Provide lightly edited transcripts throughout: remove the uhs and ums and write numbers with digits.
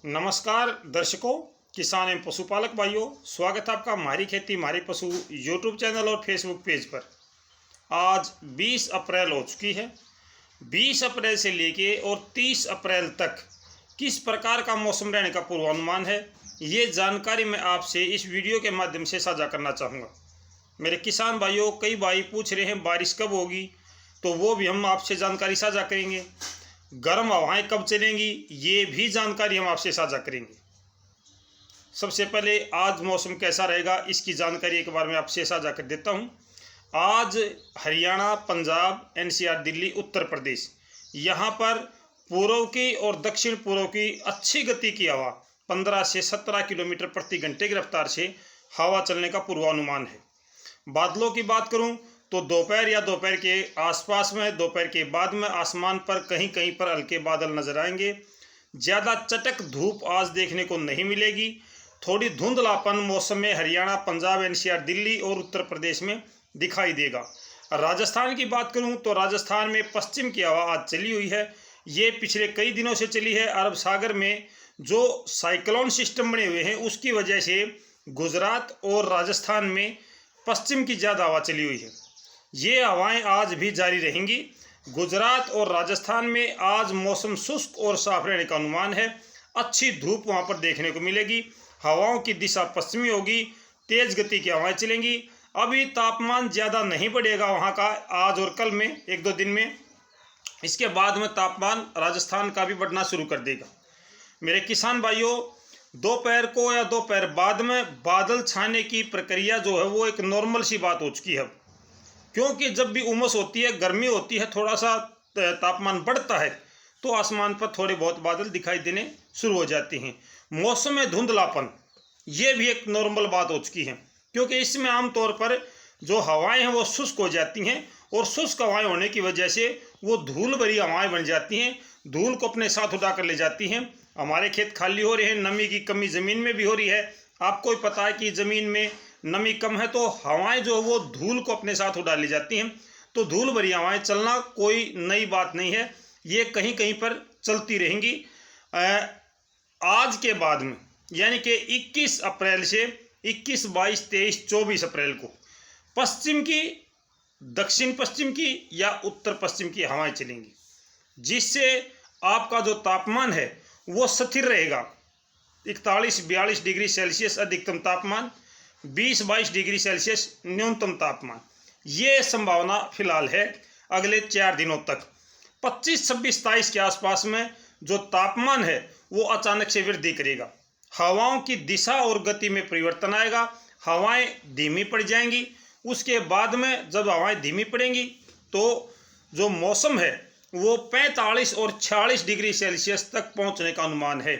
नमस्कार दर्शकों, किसान एवं पशुपालक भाइयों, स्वागत है आपका हमारी खेती हमारी पशु यूट्यूब चैनल और फेसबुक पेज पर। आज 20 अप्रैल हो चुकी है। 20 अप्रैल से लेके और 30 अप्रैल तक किस प्रकार का मौसम रहने का पूर्वानुमान है, ये जानकारी मैं आपसे इस वीडियो के माध्यम से साझा करना चाहूँगा। मेरे किसान भाइयों, कई भाई पूछ रहे हैं बारिश कब होगी, तो वो भी हम आपसे जानकारी साझा करेंगे। गर्म हवाएं कब चलेंगी, ये भी जानकारी हम आपसे साझा करेंगे। सबसे पहले आज मौसम कैसा रहेगा, इसकी जानकारी एक बार मैं आपसे साझा कर देता हूँ। आज हरियाणा, पंजाब, एनसीआर, दिल्ली, उत्तर प्रदेश, यहाँ पर पूर्व की और दक्षिण पूर्व की अच्छी गति की हवा 15 से 17 किलोमीटर प्रति घंटे की रफ्तार से हवा चलने का पूर्वानुमान है। बादलों की बात करूं तो दोपहर या दोपहर के आसपास में, दोपहर के बाद में आसमान पर कहीं कहीं पर हल्के बादल नजर आएंगे। ज़्यादा चटक धूप आज देखने को नहीं मिलेगी। थोड़ी धुंधलापन मौसम में हरियाणा, पंजाब, एनसीआर, दिल्ली और उत्तर प्रदेश में दिखाई देगा। राजस्थान की बात करूं तो राजस्थान में पश्चिम की हवा आज चली हुई है। ये पिछले कई दिनों से चली है। अरब सागर में जो साइक्लोन सिस्टम बने हुए हैं उसकी वजह से गुजरात और राजस्थान में पश्चिम की ज़्यादा हवा चली हुई है। ये हवाएं आज भी जारी रहेंगी। गुजरात और राजस्थान में आज मौसम शुष्क और साफ रहने का अनुमान है। अच्छी धूप वहां पर देखने को मिलेगी। हवाओं की दिशा पश्चिमी होगी। तेज गति की हवाएं चलेंगी। अभी तापमान ज़्यादा नहीं बढ़ेगा वहां का आज और कल में, एक दो दिन में। इसके बाद में तापमान राजस्थान का भी बढ़ना शुरू कर देगा। मेरे किसान भाइयों, दोपहर को या दोपहर बाद में बादल छाने की प्रक्रिया जो है वो एक नॉर्मल सी बात हो चुकी है। क्योंकि जब भी उमस होती है, गर्मी होती है, थोड़ा सा तापमान बढ़ता है तो आसमान पर थोड़े बहुत बादल दिखाई देने शुरू हो जाते हैं। मौसम में धुंधलापन, ये भी एक नॉर्मल बात हो चुकी है। क्योंकि इसमें आमतौर पर जो हवाएं हैं वो शुष्क हो जाती हैं और शुष्क हवाएं होने की वजह से वो धूल भरी हवाएं बन जाती हैं। धूल को अपने साथ उड़ा कर ले जाती हैं। हमारे खेत खाली हो रहे हैं, नमी की कमी ज़मीन में भी हो रही है। आपको भी पता है कि ज़मीन में नमी कम है तो हवाएं जो वो धूल को अपने साथ उड़ा ले जाती हैं। तो धूल भरी हवाएं चलना कोई नई बात नहीं है, ये कहीं कहीं पर चलती रहेंगी। आज के बाद में यानी कि 21 अप्रैल से 21, 22, 23, 24 अप्रैल को पश्चिम की, दक्षिण पश्चिम की या उत्तर पश्चिम की हवाएं चलेंगी, जिससे आपका जो तापमान है वो स्थिर रहेगा। 41-42 डिग्री सेल्सियस अधिकतम तापमान, 20-22 डिग्री सेल्सियस न्यूनतम तापमान, ये संभावना फिलहाल है अगले 4 दिनों तक। 25, 26, 27 के आसपास में जो तापमान है वो अचानक से वृद्धि करेगा। हवाओं की दिशा और गति में परिवर्तन आएगा। हवाएं धीमी पड़ जाएंगी। उसके बाद में जब हवाएं धीमी पड़ेंगी तो जो मौसम है वो 45 और 46 डिग्री सेल्सियस तक पहुंचने का अनुमान है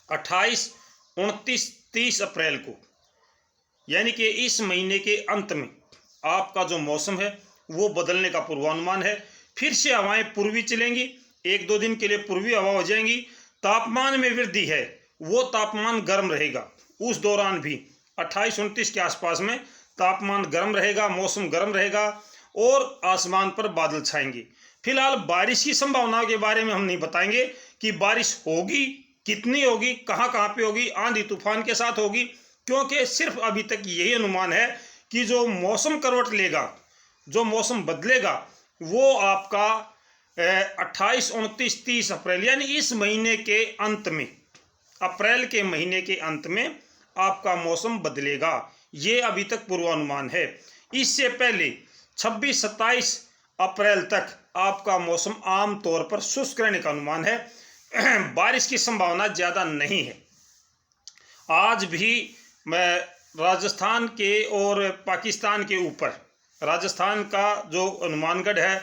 28, 29, 30 अप्रैल को। यानी कि इस महीने के अंत में आपका जो मौसम है वो बदलने का पूर्वानुमान है। फिर से हवाएं पूर्वी चलेंगी, एक दो दिन के लिए पूर्वी हवा हो जाएंगी। तापमान में वृद्धि है, वो तापमान गर्म रहेगा। उस दौरान भी 28, 29 के आसपास में तापमान गर्म रहेगा, मौसम गर्म रहेगा और आसमान पर बादल छाएंगे। फिलहाल बारिश की संभावनाओं के बारे में हम नहीं बताएंगे कि बारिश होगी, कितनी होगी, कहाँ कहाँ पे होगी, आंधी तूफान के साथ होगी, क्योंकि सिर्फ अभी तक यही अनुमान है कि जो मौसम करवट लेगा, जो मौसम बदलेगा, वो आपका 28, 29, 30 अप्रैल यानी इस महीने के अंत में, अप्रैल के महीने के अंत में आपका मौसम बदलेगा। ये अभी तक पूर्वानुमान है। इससे पहले 26, 27 अप्रैल तक आपका मौसम आम तौर पर शुष्क रहने का अनुमान है। बारिश की संभावना ज़्यादा नहीं है। आज भी मैं राजस्थान के और पाकिस्तान के ऊपर, राजस्थान का जो हनुमानगढ़ है,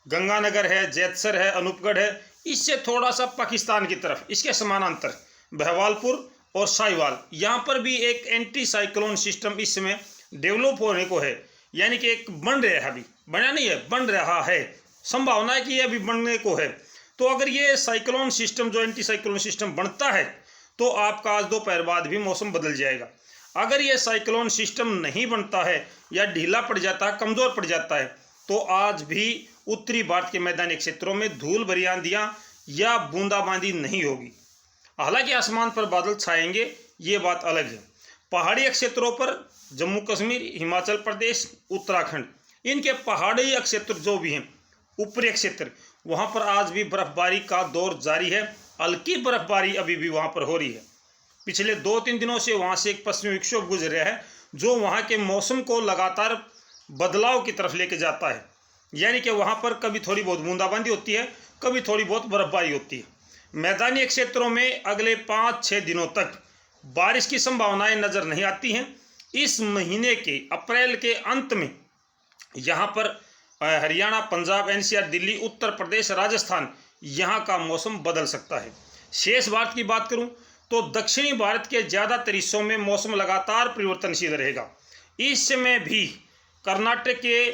गंगानगर है, जैतसर है, अनूपगढ़ है, इससे थोड़ा सा पाकिस्तान की तरफ, इसके समानांतर बहवालपुर और साहिवाल, यहाँ पर भी एक एंटी साइक्लोन सिस्टम इस समय डेवलप होने को है। यानी कि एक बन रहा है, अभी बना नहीं है, बन रहा है। संभावना है कि ये अभी बनने को है। तो अगर ये साइक्लोन सिस्टम, जो एंटी साइक्लोन सिस्टम बनता है तो आपका आज दोपहर बाद भी मौसम बदल जाएगा। अगर ये साइक्लोन सिस्टम नहीं बनता है या ढीला पड़ जाता है, कमज़ोर पड़ जाता है, तो आज भी उत्तरी भारत के मैदानी क्षेत्रों में धूल भरी आंधियाँ या बूंदाबांदी नहीं होगी। हालांकि आसमान पर बादल छाएंगे, ये बात अलग है। पहाड़ी क्षेत्रों पर जम्मू कश्मीर, हिमाचल प्रदेश, उत्तराखंड, इनके पहाड़ी क्षेत्र जो भी हैं, ऊपरी क्षेत्र, वहाँ पर आज भी बर्फबारी का दौर जारी है। हल्की बर्फबारी अभी भी वहाँ पर हो रही है। पिछले 2-3 दिनों से वहाँ से एक पश्चिमी विक्षोभ गुजर रहा है जो वहाँ के मौसम को लगातार बदलाव की तरफ लेके जाता है। यानी कि वहाँ पर कभी थोड़ी बहुत बूंदाबांदी होती है, कभी थोड़ी बहुत बर्फबारी होती है। मैदानी क्षेत्रों में अगले 5-6 दिनों तक बारिश की संभावनाएं नज़र नहीं आती हैं। इस महीने के अप्रैल के अंत में यहाँ पर हरियाणा, पंजाब, एनसीआर, दिल्ली, उत्तर प्रदेश, राजस्थान, यहाँ का मौसम बदल सकता है। शेष भारत की बात करूँ तो दक्षिणी भारत के ज़्यादातर हिस्सों में मौसम लगातार परिवर्तनशील रहेगा। इस समय भी कर्नाटक के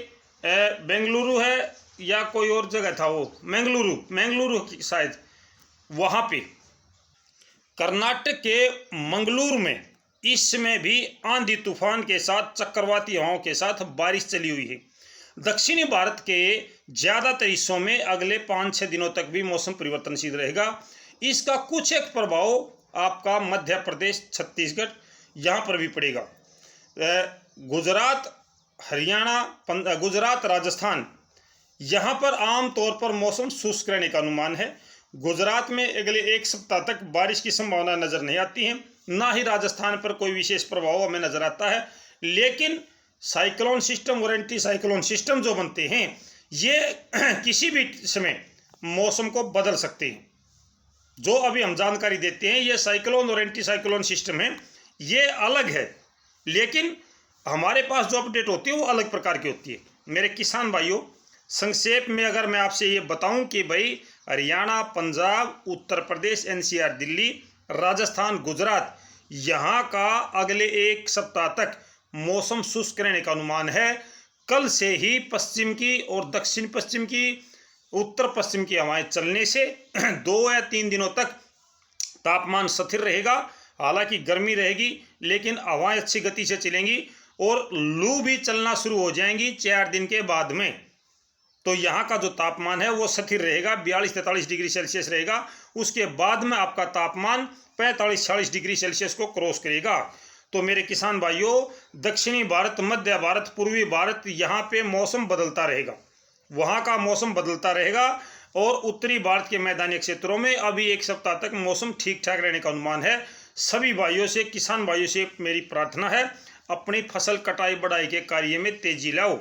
बेंगलुरु है या कोई और जगह था, वो मंगलुरु की शायद, वहाँ पे कर्नाटक के मंगलुरु में इस समय भी आंधी तूफान के साथ, चक्रवाती हवाओं के साथ बारिश चली हुई है। दक्षिणी भारत के ज़्यादातर हिस्सों में अगले 5-6 दिनों तक भी मौसम परिवर्तनशील रहेगा। इसका कुछ एक प्रभाव आपका मध्य प्रदेश, छत्तीसगढ़, यहाँ पर भी पड़ेगा। गुजरात, हरियाणा, गुजरात, राजस्थान, यहाँ पर आम तौर पर मौसम शुष्क रहने का अनुमान है। गुजरात में अगले 1 सप्ताह तक बारिश की संभावना नज़र नहीं आती है, ना ही राजस्थान पर कोई विशेष प्रभाव हमें नज़र आता है। लेकिन साइक्लोन सिस्टम और एंटी साइक्लोन सिस्टम जो बनते हैं, ये किसी भी समय मौसम को बदल सकते हैं। जो अभी हम जानकारी देते हैं, ये साइक्लोन और एंटी साइक्लोन सिस्टम है, ये अलग है, लेकिन हमारे पास जो अपडेट होती है वो अलग प्रकार की होती है। मेरे किसान भाइयों, संक्षेप में अगर मैं आपसे ये बताऊं कि भाई हरियाणा, पंजाब, उत्तर प्रदेश, एनसीआर, दिल्ली, राजस्थान, गुजरात, यहाँ का अगले 1 सप्ताह तक मौसम शुष्क रहने का अनुमान है। कल से ही पश्चिम की और दक्षिण पश्चिम की, उत्तर पश्चिम की हवाएं चलने से 2 या 3 दिनों तक तापमान स्थिर रहेगा। हालांकि गर्मी रहेगी, लेकिन हवाएं अच्छी गति से चलेंगी और लू भी चलना शुरू हो जाएंगी 4 दिन के बाद में। तो यहाँ का जो तापमान है वो स्थिर रहेगा, 42-43 डिग्री सेल्सियस रहेगा। उसके बाद में आपका तापमान 45-46 डिग्री सेल्सियस को क्रॉस करेगा। तो मेरे किसान भाइयों, दक्षिणी भारत, मध्य भारत, पूर्वी भारत, यहाँ पे मौसम बदलता रहेगा, वहाँ का मौसम बदलता रहेगा। और उत्तरी भारत के मैदानी क्षेत्रों में अभी 1 सप्ताह तक मौसम ठीक ठाक रहने का अनुमान है। सभी भाइयों से, किसान भाइयों से मेरी प्रार्थना है, अपनी फसल कटाई बढ़ाई के कार्य में तेजी लाओ,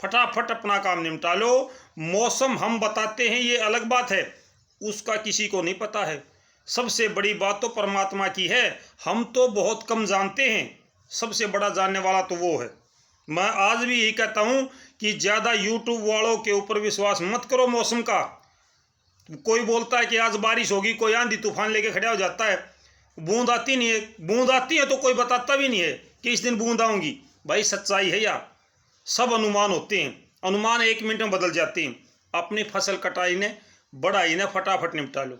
फटाफट अपना काम निपटा लो। मौसम हम बताते हैं ये अलग बात है, उसका किसी को नहीं पता है। सबसे बड़ी बात तो परमात्मा की है, हम तो बहुत कम जानते हैं, सबसे बड़ा जानने वाला तो वो है। मैं आज भी यही कहता हूँ कि ज़्यादा यूट्यूब वालों के ऊपर विश्वास मत करो मौसम का। कोई बोलता है कि आज बारिश होगी, कोई आंधी तूफान लेके खड़ा हो जाता है, बूंद आती नहीं है, बूंद आती है तो कोई बताता भी नहीं है कि इस दिन बूंद आऊँगी। भाई सच्चाई है यार, सब अनुमान होते हैं, अनुमान 1 मिनट में बदल जाते हैं। अपनी फसल कटाई ने, बढ़ाई ने फटाफट निपटा लो,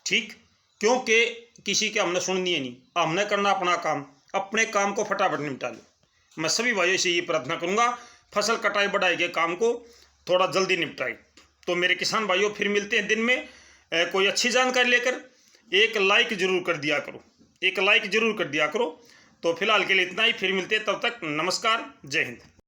ठीक, क्योंकि किसी के हमने सुननी है नहीं, हमने करना अपना काम, अपने काम को फटाफट निपटा लो। मैं सभी भाइयों से ये प्रार्थना करूंगा, फसल कटाई बढ़ाई के काम को थोड़ा जल्दी निपटाए। तो मेरे किसान भाइयों, फिर मिलते हैं दिन में कोई अच्छी जानकारी लेकर। एक लाइक जरूर कर दिया करो, एक लाइक जरूर कर दिया करो। तो फिलहाल के लिए इतना ही, फिर मिलते हैं, तब तक नमस्कार, जय हिंद।